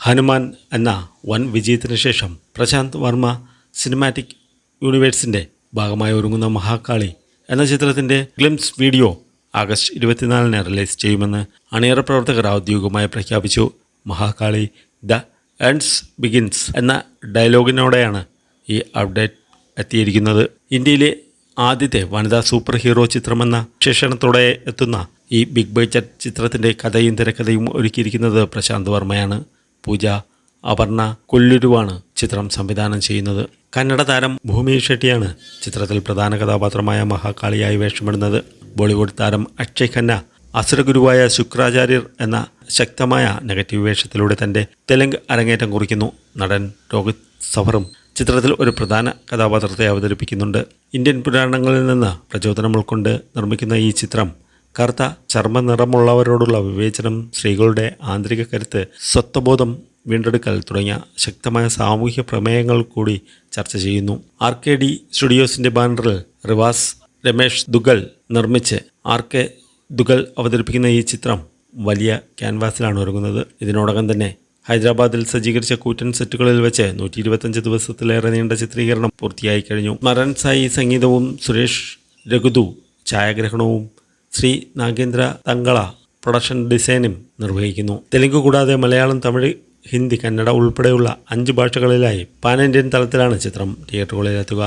ഹനുമാൻ എന്ന വൻ വിജയത്തിന് ശേഷം പ്രശാന്ത് വർമ്മ സിനിമാറ്റിക് യൂണിവേഴ്സിൻ്റെ ഭാഗമായി ഒരുങ്ങുന്ന മഹാകാളി എന്ന ചിത്രത്തിൻ്റെ ഗ്ലിംസ് വീഡിയോ ആഗസ്റ്റ് 24-ന് റിലീസ് ചെയ്യുമെന്ന് അണിയറ പ്രവർത്തകർ ഔദ്യോഗികമായി പ്രഖ്യാപിച്ചു. മഹാകാളി ദ എൻഡ്സ് ബിഗിൻസ് എന്ന ഡയലോഗിനോടെയാണ് ഈ അപ്ഡേറ്റ് എത്തിയിരിക്കുന്നത്. ഇന്ത്യയിലെ ആദ്യത്തെ വനിതാ സൂപ്പർ ഹീറോ ചിത്രമെന്ന വിശേഷണത്തോടെ എത്തുന്ന ഈ ബിഗ് ബഡ്ജറ്റ് ചിത്രത്തിൻ്റെ കഥയും തിരക്കഥയും ഒരുക്കിയിരിക്കുന്നത് പ്രശാന്ത് വർമ്മയാണ്. പൂജ അപർണ കൊല്ലുരുവാണ് ചിത്രം സംവിധാനം ചെയ്യുന്നത്. കന്നഡ താരം ഭൂമി ഷെട്ടിയാണ് ചിത്രത്തിൽ പ്രധാന കഥാപാത്രമായ മഹാകാളിയായി വേഷമിടുന്നത്. ബോളിവുഡ് താരം അക്ഷയ് ഖന്ന അസുരഗുരുവായ ശുക്രാചാര്യർ എന്ന ശക്തമായ നെഗറ്റീവ് വേഷത്തിലൂടെ തൻ്റെ തെലുങ്ക് അരങ്ങേറ്റം കുറിക്കുന്നു. നടൻ രോഹിത് സഫറും ചിത്രത്തിൽ ഒരു പ്രധാന കഥാപാത്രത്തെ അവതരിപ്പിക്കുന്നുണ്ട്. ഇന്ത്യൻ പുരാണങ്ങളിൽ നിന്ന് പ്രചോദനം ഉൾക്കൊണ്ട് നിർമ്മിക്കുന്ന ഈ ചിത്രം കറുത്ത ചർമ്മനിറമുള്ളവരോടുള്ള വിവേചനം, സ്ത്രീകളുടെ ആന്തരിക കരുത്ത്, സ്വത്വബോധം വീണ്ടെടുക്കൽ തുടങ്ങിയ ശക്തമായ സാമൂഹ്യ പ്രമേയങ്ങൾ കൂടി ചർച്ച ചെയ്യുന്നു. RKD സ്റ്റുഡിയോസിൻ്റെ ബാനറിൽ റിവാസ് രമേഷ് ദുഗൽ നിർമ്മിച്ച് RK ദുഗൽ അവതരിപ്പിക്കുന്ന ഈ ചിത്രം വലിയ ക്യാൻവാസിലാണ് ഒരുങ്ങുന്നത്. ഇതിനോടകം തന്നെ ഹൈദരാബാദിൽ സജ്ജീകരിച്ച കൂറ്റൻ സെറ്റുകളിൽ വെച്ച് 125 ദിവസത്തിലേറെ നീണ്ട ചിത്രീകരണം പൂർത്തിയായി കഴിഞ്ഞു. മരൺ സായി സംഗീതവും സുരേഷ് രഘുദു ഛായാഗ്രഹണവും ശ്രീ നാഗേന്ദ്ര തങ്കള പ്രൊഡക്ഷൻ ഡിസൈനും നിർവഹിക്കുന്നു. തെലുങ്ക് കൂടാതെ മലയാളം, തമിഴ്, ഹിന്ദി, കന്നഡ ഉൾപ്പെടെയുള്ള 5 ഭാഷകളിലായി പാൻ ഇന്ത്യൻ തലത്തിലാണ് ചിത്രം തിയേറ്ററുകളിലെത്തുക.